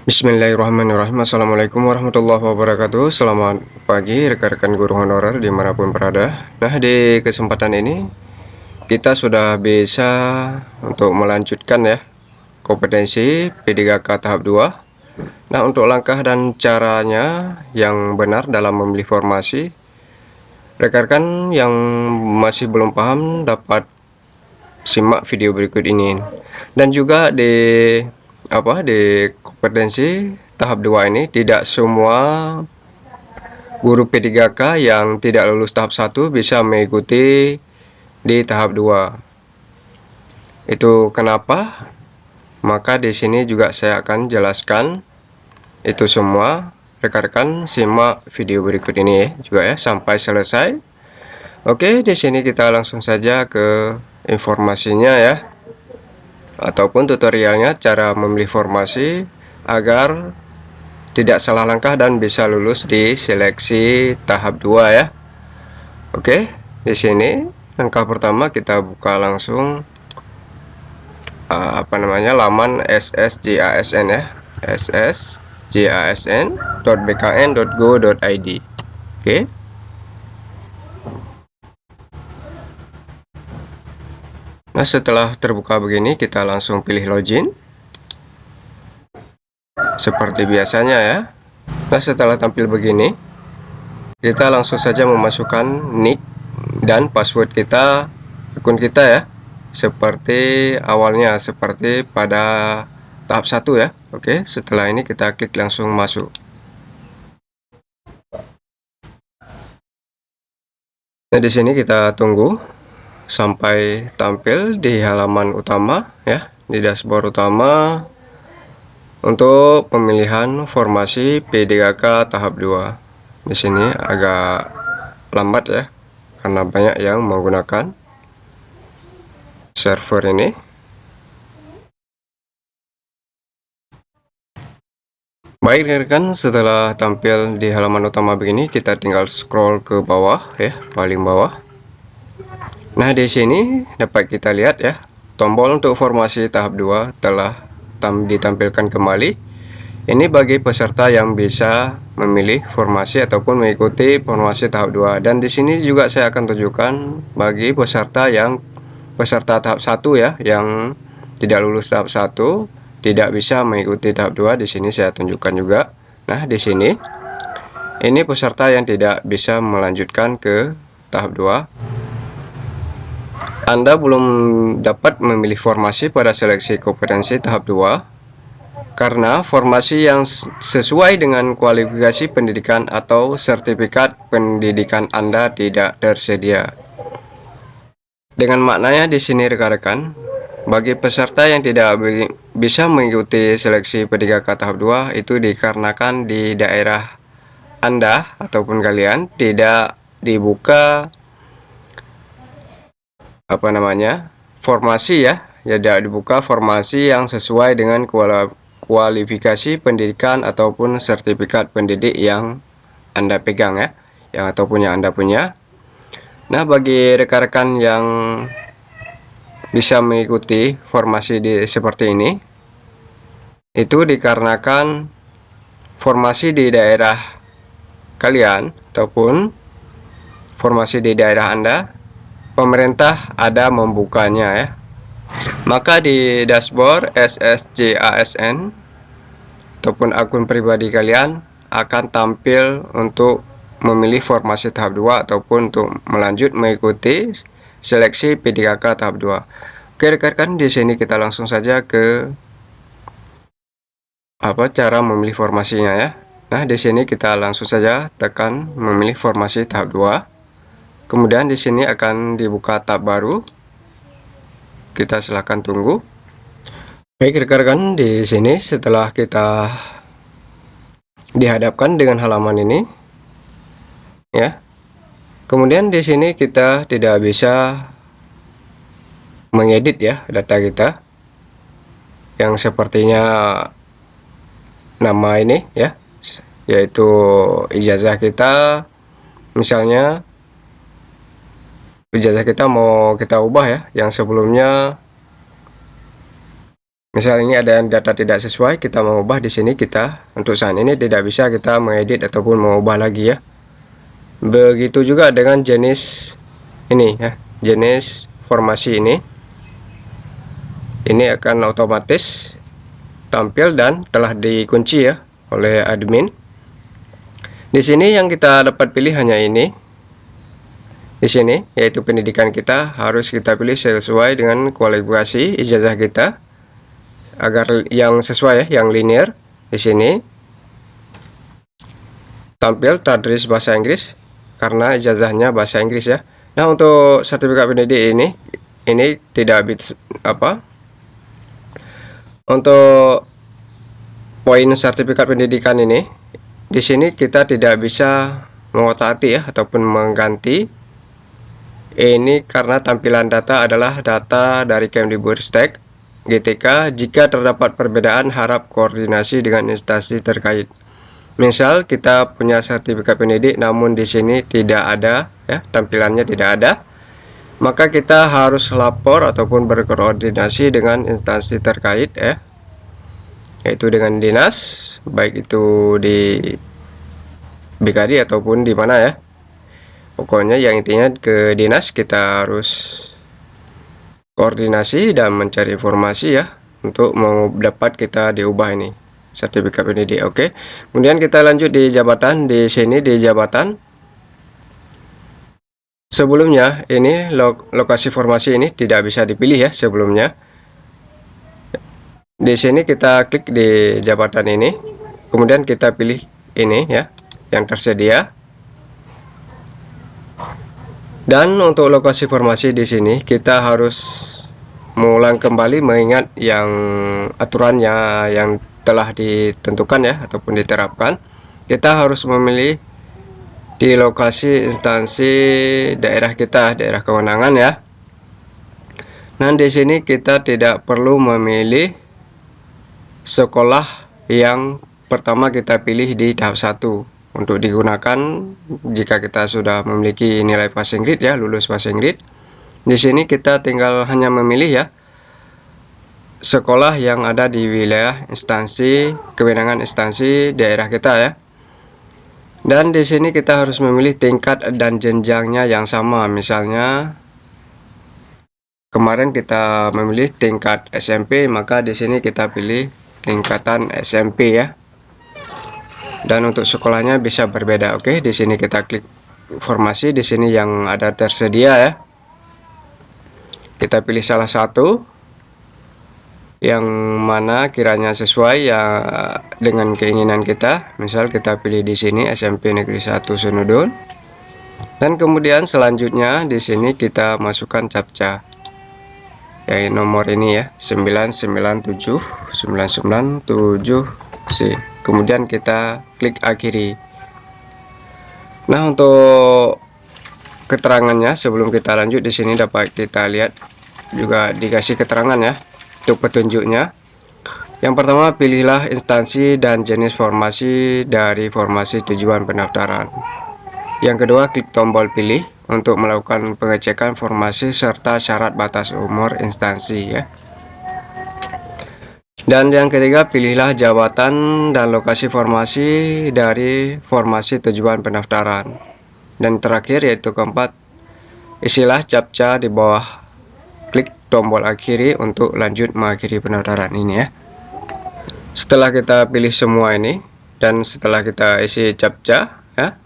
Bismillahirrahmanirrahim. Assalamualaikum warahmatullahi wabarakatuh. Selamat pagi rekan-rekan guru honorer dimanapun berada. Nah, di kesempatan ini kita sudah bisa untuk melanjutkan ya kompetensi P3K tahap 2. Nah, untuk langkah dan caranya yang benar dalam memilih formasi, rekan-rekan yang masih belum paham dapat simak video berikut ini. Dan juga di kompetensi tahap 2 ini tidak semua guru P3K yang tidak lulus tahap 1 bisa mengikuti di tahap 2. Itu kenapa? Maka di sini juga saya akan jelaskan itu semua. Rekan-rekan simak video berikut ini juga ya sampai selesai. Oke, di sini kita langsung saja ke informasinya ya, ataupun tutorialnya cara memilih formasi agar tidak salah langkah dan bisa lulus di seleksi tahap 2 ya. Oke, di sini langkah pertama kita buka langsung laman SSJASN ya, ssjasn.bkn.go.id. Oke. Nah, setelah terbuka begini, kita langsung pilih login seperti biasanya ya. Nah, setelah tampil begini, kita langsung saja memasukkan nick dan password kita, akun kita ya, seperti awalnya, seperti pada tahap 1 ya. Oke, setelah ini kita klik langsung masuk. Nah, di sini kita tunggu sampai tampil di halaman utama ya, di dashboard utama untuk pemilihan formasi P3K tahap 2. Di sini agak lambat ya, karena banyak yang menggunakan server ini. Baik rekan, setelah tampil di halaman utama begini, kita tinggal scroll ke bawah ya, paling bawah. Nah, di sini dapat kita lihat ya, tombol untuk formasi tahap 2 telah ditampilkan kembali. Ini bagi peserta yang bisa memilih formasi ataupun mengikuti formasi tahap 2. Dan di sini juga saya akan tunjukkan bagi peserta tahap 1 ya, yang tidak lulus tahap 1, tidak bisa mengikuti tahap 2. Di sini saya tunjukkan juga. Nah, di sini ini peserta yang tidak bisa melanjutkan ke tahap 2. Anda belum dapat memilih formasi pada seleksi kompetensi tahap 2 karena formasi yang sesuai dengan kualifikasi pendidikan atau sertifikat pendidikan Anda tidak tersedia. Dengan maknanya di sini rekan-rekan, bagi peserta yang tidak bisa mengikuti seleksi P3K tahap 2 itu dikarenakan di daerah Anda ataupun kalian tidak dibuka formasi ya, tidak dibuka formasi yang sesuai dengan kualifikasi pendidikan ataupun sertifikat pendidik yang Anda pegang ya, ataupun yang Anda punya. Nah, bagi rekan-rekan yang bisa mengikuti formasi seperti ini, itu dikarenakan formasi di daerah kalian ataupun formasi di daerah Anda, pemerintah ada membukanya ya. Maka di dashboard SSJASN ataupun akun pribadi kalian akan tampil untuk memilih formasi tahap 2 ataupun untuk melanjut mengikuti seleksi P3K tahap 2. Oke rekan-rekan, di sini kita langsung saja ke cara memilih formasinya ya. Nah, di sini kita langsung saja tekan memilih formasi tahap 2. Kemudian di sini akan dibuka tab baru. Kita silakan tunggu. Baik rekan-rekan, di sini setelah kita dihadapkan dengan halaman ini ya. Kemudian di sini kita tidak bisa mengedit ya data kita yang sepertinya nama ini ya, yaitu ijazah kita. Misalnya ijazah kita mau kita ubah ya, yang sebelumnya Misal ini ada data tidak sesuai, kita mengubah di sini, kita untuk saat ini tidak bisa kita mengedit ataupun mengubah lagi ya. Begitu juga dengan jenis ini ya, jenis formasi ini akan otomatis tampil dan telah dikunci ya oleh admin. Di sini yang kita dapat pilih hanya ini. Di sini yaitu pendidikan kita harus kita pilih sesuai dengan kualifikasi ijazah kita agar yang sesuai ya, yang linear. Di sini tampil tadris bahasa Inggris karena ijazahnya bahasa Inggris ya. Nah, untuk sertifikat pendidik ini tidak apa? Untuk poin sertifikat pendidikan ini di sini kita tidak bisa mengotak-atik ya ataupun mengganti ini karena tampilan data adalah data dari Kemdikbudristek GTK. Jika terdapat perbedaan, harap koordinasi dengan instansi terkait. Misal kita punya sertifikat pendidik namun di sini tidak ada ya, tampilannya tidak ada, maka kita harus lapor ataupun berkoordinasi dengan instansi terkait ya, yaitu dengan dinas, baik itu di BKD ataupun di mana ya. Pokoknya yang intinya ke dinas kita harus koordinasi dan mencari informasi ya untuk mau dapat kita diubah ini sertifikat pendidik. Oke. Kemudian kita lanjut di jabatan. Di sini di jabatan sebelumnya ini lokasi formasi ini tidak bisa dipilih ya sebelumnya. Di sini kita klik di jabatan ini, kemudian kita pilih ini ya yang tersedia. Dan untuk lokasi formasi di sini kita harus mengulang kembali mengingat yang aturannya yang telah ditentukan ya ataupun diterapkan. Kita harus memilih di lokasi instansi daerah kita, daerah kewenangan ya. Nah, di sini kita tidak perlu memilih sekolah yang pertama kita pilih di tahap 1 untuk digunakan jika kita sudah memiliki nilai passing grade ya, lulus passing grade. Di sini kita tinggal hanya memilih ya sekolah yang ada di wilayah instansi kewenangan instansi daerah kita ya. Dan di sini kita harus memilih tingkat dan jenjangnya yang sama. Misalnya kemarin kita memilih tingkat SMP, maka di sini kita pilih tingkatan SMP ya. Dan untuk sekolahnya bisa berbeda. Oke, di sini kita klik formasi, di sini yang ada tersedia ya. Kita pilih salah satu yang mana kiranya sesuai ya dengan keinginan kita. Misal kita pilih di sini SMP Negeri 1 Sunudun. Dan kemudian selanjutnya di sini kita masukkan captcha. Ya, nomor ini ya, 997 Kemudian kita klik akhiri. Nah, untuk keterangannya sebelum kita lanjut di sini dapat kita lihat juga dikasih keterangan ya untuk petunjuknya. Yang pertama, pilihlah instansi dan jenis formasi dari formasi tujuan pendaftaran. Yang kedua, klik tombol pilih untuk melakukan pengecekan formasi serta syarat batas umur instansi ya. Dan yang ketiga, pilihlah jabatan dan lokasi formasi dari formasi tujuan pendaftaran. Dan terakhir yaitu keempat, isilah captcha di bawah. Klik tombol akhiri untuk lanjut mengakhiri pendaftaran ini ya. Setelah kita pilih semua ini dan setelah kita isi captcha ya,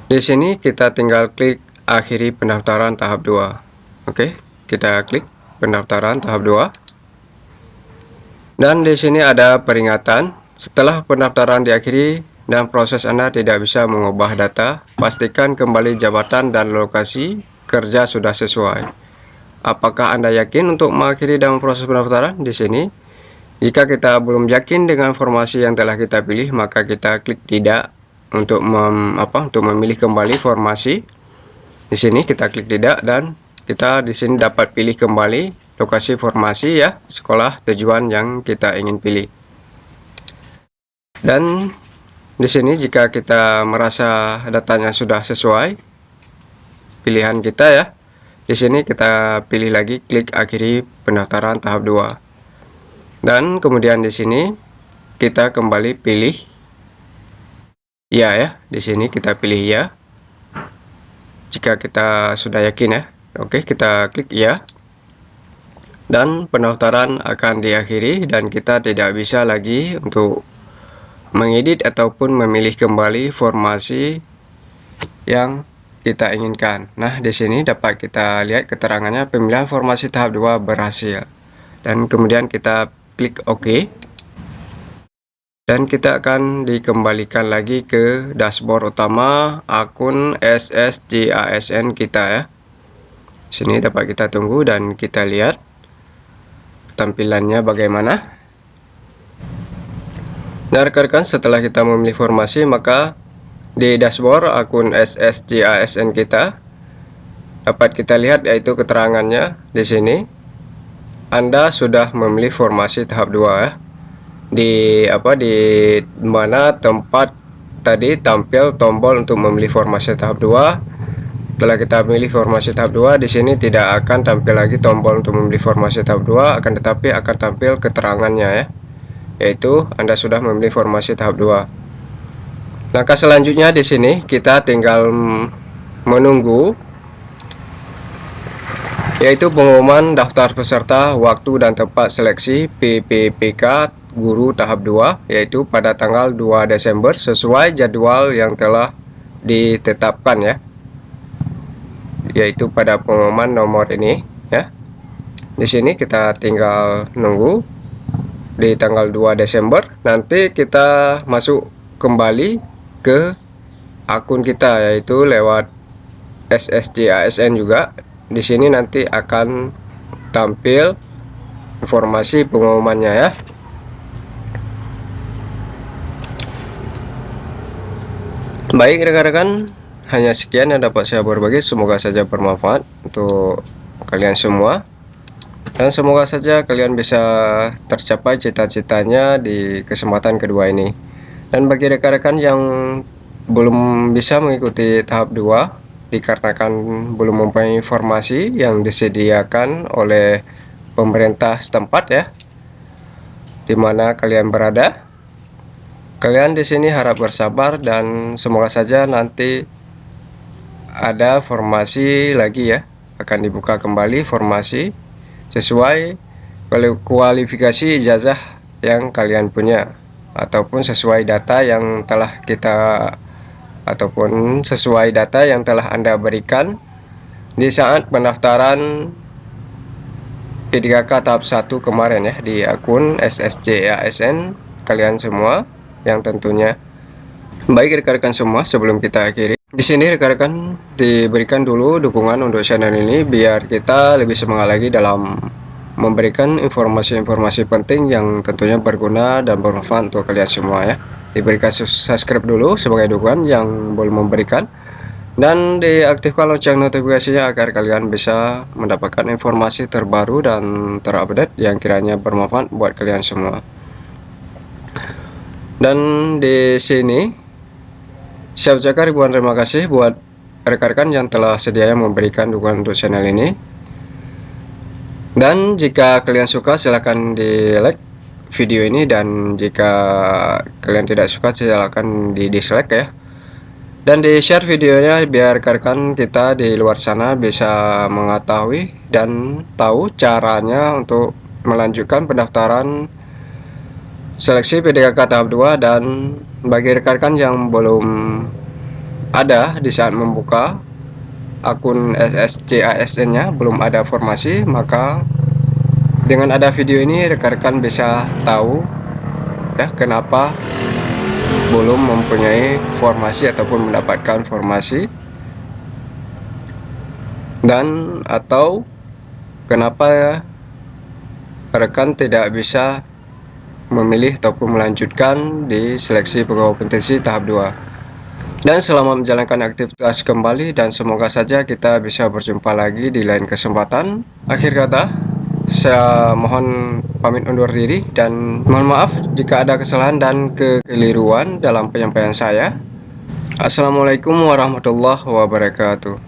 di sini kita tinggal klik akhiri pendaftaran tahap 2. Oke, kita klik pendaftaran tahap 2. Dan di sini ada peringatan, setelah pendaftaran diakhiri dan proses Anda tidak bisa mengubah data, pastikan kembali jabatan dan lokasi kerja sudah sesuai. Apakah Anda yakin untuk mengakhiri dalam proses pendaftaran? Di sini, jika kita belum yakin dengan formasi yang telah kita pilih, maka kita klik tidak untuk memilih kembali formasi. Di sini kita klik tidak dan kita di sini dapat pilih kembali lokasi formasi ya, sekolah tujuan yang kita ingin pilih. Dan di sini jika kita merasa datanya sudah sesuai pilihan kita ya, Di sini kita pilih lagi klik akhiri pendaftaran tahap 2. Dan kemudian di sini kita kembali pilih ya. Di sini kita pilih ya. Jika kita sudah yakin ya. Oke, kita klik ya. Dan pendaftaran akan diakhiri dan kita tidak bisa lagi untuk mengedit ataupun memilih kembali formasi yang kita inginkan. Nah, di sini dapat kita lihat keterangannya pemilihan formasi tahap 2 berhasil. Dan kemudian kita klik OK. Dan kita akan dikembalikan lagi ke dashboard utama akun SSJASN kita ya. Sini dapat kita tunggu dan kita lihat tampilannya bagaimana. Nah, rekan-rekan, setelah kita memilih formasi, maka di dashboard akun SSJASN kita dapat kita lihat yaitu keterangannya di sini. Anda sudah memilih formasi tahap 2 ya. Di mana tempat tadi tampil tombol untuk memilih formasi tahap 2. Setelah kita memilih formasi tahap 2, di sini tidak akan tampil lagi tombol untuk memilih formasi tahap 2, akan tetapi akan tampil keterangannya ya. Yaitu Anda sudah memilih formasi tahap 2. Langkah selanjutnya di sini kita tinggal menunggu yaitu pengumuman daftar peserta waktu dan tempat seleksi PPPK guru tahap 2 yaitu pada tanggal 2 Desember sesuai jadwal yang telah ditetapkan ya. Yaitu pada pengumuman nomor ini ya. Di sini kita tinggal nunggu di tanggal 2 Desember. Nanti kita masuk kembali ke akun kita yaitu lewat SSJASN juga. Di sini nanti akan tampil informasi pengumumannya ya. Baik rekan-rekan, hanya sekian yang dapat saya berbagi. Semoga saja bermanfaat untuk kalian semua. Dan semoga saja kalian bisa tercapai cita-citanya di kesempatan kedua ini. Dan bagi rekan-rekan yang belum bisa mengikuti tahap 2 dikarenakan belum mempunyai informasi yang disediakan oleh pemerintah setempat ya, di mana kalian berada. Kalian di sini harap bersabar dan semoga saja nanti ada formasi lagi ya, akan dibuka kembali formasi sesuai kualifikasi ijazah yang kalian punya ataupun sesuai data yang telah sesuai data yang telah Anda berikan di saat pendaftaran P3K tahap 1 kemarin ya di akun SSJASN kalian semua yang tentunya. Baik rekan-rekan semua, sebelum kita akhiri di sini rekan-rekan diberikan dulu dukungan untuk channel ini biar kita lebih semangat lagi dalam memberikan informasi-informasi penting yang tentunya berguna dan bermanfaat untuk kalian semua ya. Diberikan subscribe dulu sebagai dukungan yang belum memberikan dan diaktifkan lonceng notifikasinya agar kalian bisa mendapatkan informasi terbaru dan terupdate yang kiranya bermanfaat buat kalian semua. Dan di sini saya ucapkan ribuan terima kasih buat rekan-rekan yang telah sedianya memberikan dukungan untuk channel ini. Dan jika kalian suka silahkan di like video ini, dan jika kalian tidak suka silahkan di dislike ya, dan di share videonya biar rekan-rekan kita di luar sana bisa mengetahui dan tahu caranya untuk melanjutkan pendaftaran seleksi P3K tahap 2. Dan bagi rekan-rekan yang belum ada di saat membuka akun SSJASN nya belum ada formasi, maka dengan ada video ini rekan-rekan bisa tahu ya kenapa belum mempunyai formasi ataupun mendapatkan formasi, dan atau kenapa rekan tidak bisa memilih ataupun melanjutkan di seleksi pegawai kompetensi tahap 2. Dan selamat menjalankan aktivitas kembali dan semoga saja kita bisa berjumpa lagi di lain kesempatan. Akhir kata, saya mohon pamit undur diri dan mohon maaf jika ada kesalahan dan kekeliruan dalam penyampaian saya. Assalamualaikum warahmatullahi wabarakatuh.